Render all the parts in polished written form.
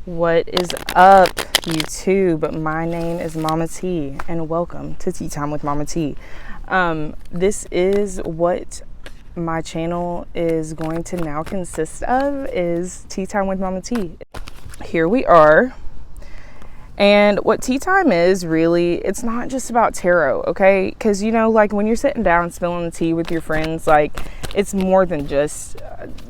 What is up, YouTube? My name is Mama T, and welcome to Tea Time with Mama T. This is what my channel is going to now consist of, is Tea Time with Mama T. Here we are. And what tea time is, really, it's not just about tarot, okay? Because, you know, like when you're sitting down spilling the tea with your friends, like it's more than just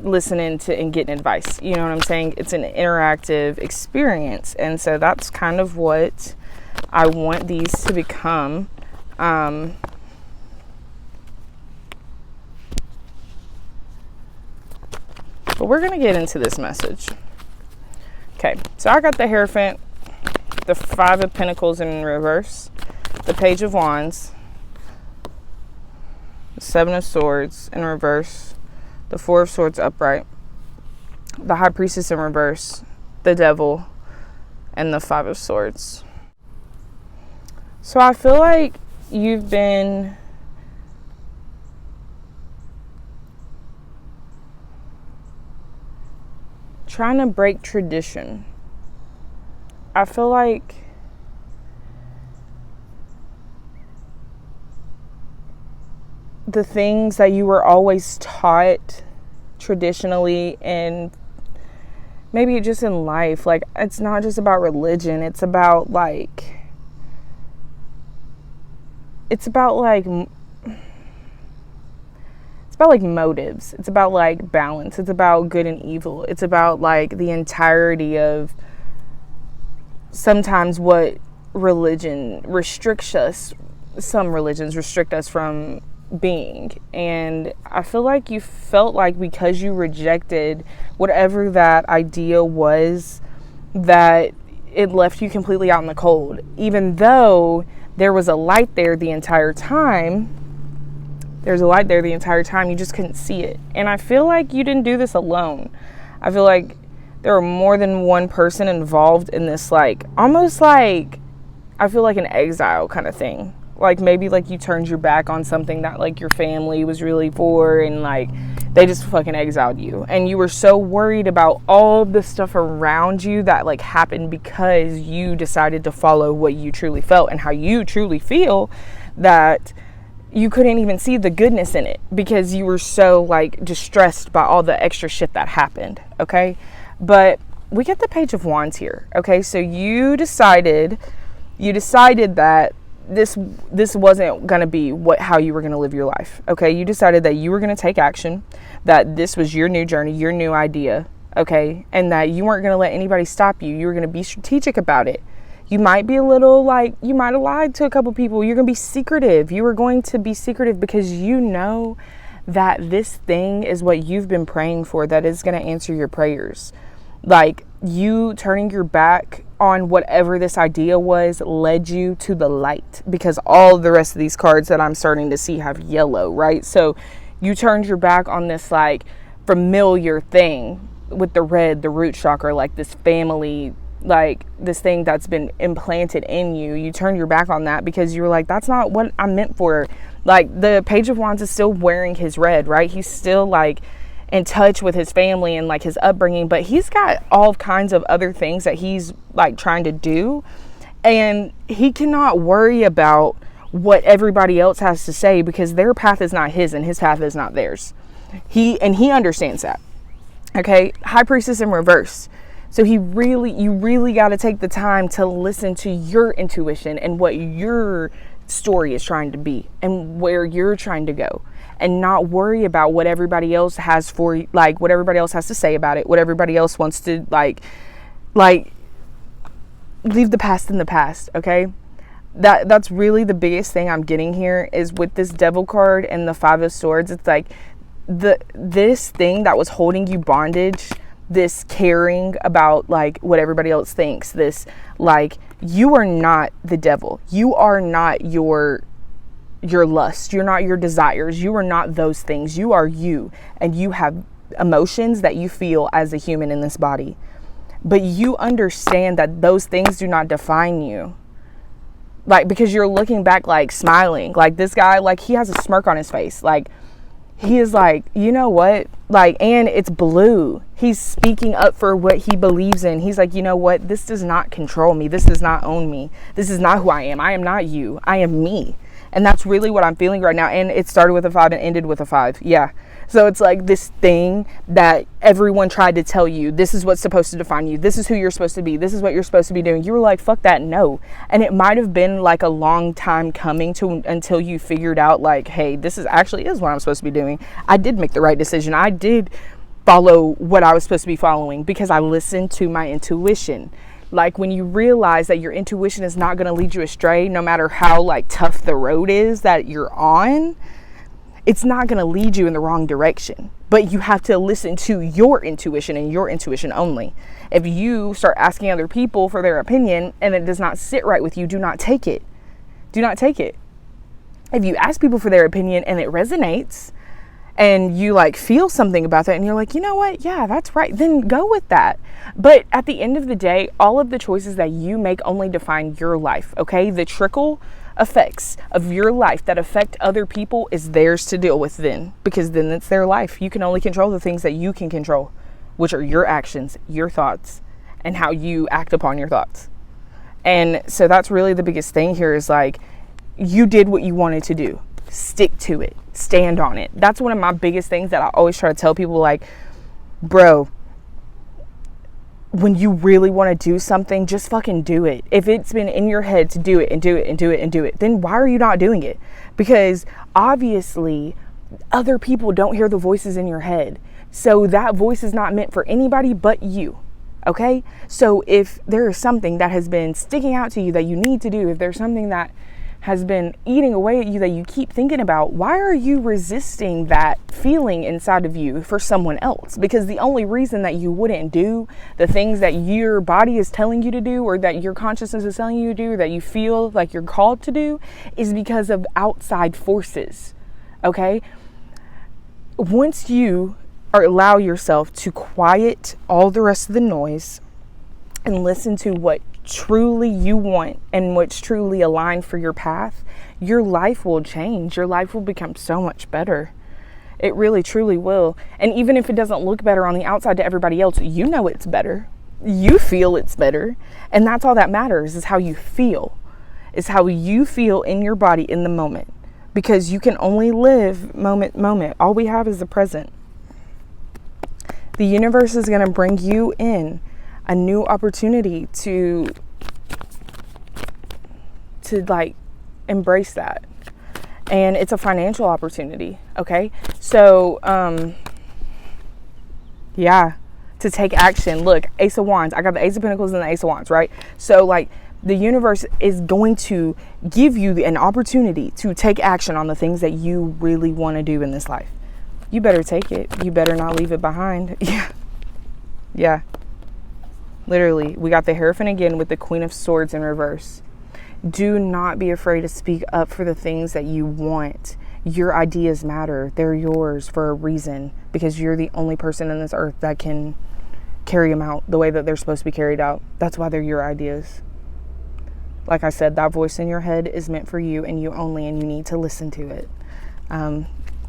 listening to and getting advice. You know what I'm saying? It's an interactive experience. And so that's kind of what I want these to become. But we're going to get into this message. Okay, so I got the Hierophant, the Five of Pentacles in reverse, the Page of Wands, the Seven of Swords in reverse, the Four of Swords upright, the High Priestess in reverse, the Devil, and the Five of Swords. So I feel like you've been trying to break tradition. I feel like the things that you were always taught traditionally, and maybe just in life, like it's not just about religion, it's about like motives, it's about like balance, it's about good and evil, it's about like the entirety of sometimes what religion restricts us. Some religions restrict us from being. And I feel like you felt like because you rejected whatever that idea was, that it left you completely out in the cold, even though there was a light there the entire time. There's a light there the entire time, you just couldn't see it. And I feel like you didn't do this alone. I feel like there are more than one person involved in this, like almost like, I feel like an exile kind of thing. Like maybe like you turned your back on something that like your family was really for, and like they just fucking exiled you, and you were so worried about all the stuff around you that like happened because you decided to follow what you truly felt and how you truly feel, that you couldn't even see the goodness in it because you were so like distressed by all the extra shit that happened. Okay. But we get the Page of Wands here. Okay, so you decided that this wasn't going to be how you were going to live your life. Okay, you decided that you were going to take action, that this was your new journey, your new idea. Okay, and that you weren't going to let anybody stop you. You were going to be strategic about it. You might be a little like, you might have lied to a couple people. You're going to be secretive. You were going to be secretive because you know that this thing is what you've been praying for, that is going to answer your prayers. Like, you turning your back on whatever this idea was led you to the light, because all the rest of these cards that I'm starting to see have yellow, right? So you turned your back on this like familiar thing with the red, the root chakra, like this family, like this thing that's been implanted in you. You turned your back on that because you were like, that's not what I'm meant for. Like the Page of Wands is still wearing his red, right? He's still like in touch with his family and like his upbringing, but he's got all kinds of other things that he's like trying to do, and he cannot worry about what everybody else has to say because their path is not his and his path is not theirs. He understands that. Okay, High Priestess in reverse. So you really got to take the time to listen to your intuition and what your story is trying to be and where you're trying to go, and not worry about what everybody else has for, like what everybody else has to say about it, what everybody else wants to like leave the past in the past. Okay, that's really the biggest thing I'm getting here is with this Devil card and the Five of Swords. It's like this thing that was holding you bondage, this caring about like what everybody else thinks, this like, you are not the devil, you are not your lust, you're not your desires, you are not those things, you are you, and you have emotions that you feel as a human in this body, but you understand that those things do not define you. Like, because you're looking back like smiling, like this guy, like he has a smirk on his face, like he is like, you know what? Like, and it's blue. He's speaking up for what he believes in. He's like, you know what? This does not control me. This does not own me. This is not who I am. I am not you. I am me. And that's really what I'm feeling right now. And it started with a 5 and ended with a 5. Yeah. So it's like this thing that everyone tried to tell you, this is what's supposed to define you. This is who you're supposed to be. This is what you're supposed to be doing. You were like, fuck that, no. And it might have been like a long time coming to until you figured out like, hey, this is what I'm supposed to be doing. I did make the right decision. I did follow what I was supposed to be following because I listened to my intuition. Like when you realize that your intuition is not going to lead you astray, no matter how like tough the road is that you're on, it's not going to lead you in the wrong direction. But you have to listen to your intuition and your intuition only. If you start asking other people for their opinion and it does not sit right with you, do not take it. Do not take it. If you ask people for their opinion and it resonates and you like feel something about that and you're like, you know what? Yeah, that's right. Then go with that. But at the end of the day, all of the choices that you make only define your life. Okay. The trickle effects of your life that affect other people is theirs to deal with then, because then it's their life. You can only control the things that you can control, which are your actions, your thoughts, and how you act upon your thoughts. And so that's really the biggest thing here is like, you did what you wanted to do. Stick to it. Stand on it. That's one of my biggest things that I always try to tell people, like, bro, when you really want to do something, just fucking do it. If it's been in your head to do it and do it and do it and do it, then why are you not doing it? Because obviously other people don't hear the voices in your head. So that voice is not meant for anybody but you. Okay? So if there is something that has been sticking out to you that you need to do, if there's something that has been eating away at you that you keep thinking about, why are you resisting that feeling inside of you for someone else? Because the only reason that you wouldn't do the things that your body is telling you to do, or that your consciousness is telling you to do, or that you feel like you're called to do, is because of outside forces. Okay? Once you allow yourself to quiet all the rest of the noise and listen to what truly you want and what's truly aligned for your path, your life will change. Your life will become so much better. It really, truly will. And even if it doesn't look better on the outside to everybody else, you know it's better. You feel it's better. And that's all that matters, is how you feel. Is how you feel in your body in the moment. Because you can only live moment. All we have is the present. The universe is going to bring you in a new opportunity to like embrace that. And it's a financial opportunity. Okay. So, yeah, to take action. Look, Ace of Wands, I got the Ace of Pentacles and the Ace of Wands, right? So like the universe is going to give you an opportunity to take action on the things that you really want to do in this life. You better take it. You better not leave it behind. Yeah. Literally, we got the Hierophant again with the Queen of Swords in reverse. Do not be afraid to speak up for the things that you want. Your ideas matter. They're yours for a reason, because you're the only person in this earth that can carry them out the way that they're supposed to be carried out. That's why they're your ideas. Like I said, that voice in your head is meant for you and you only, and you need to listen to it.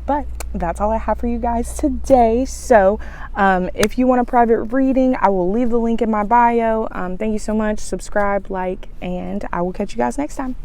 But that's all I have for you guys today. So if you want a private reading, I will leave the link in my bio. Thank you so much. Subscribe, like, and I will catch you guys next time.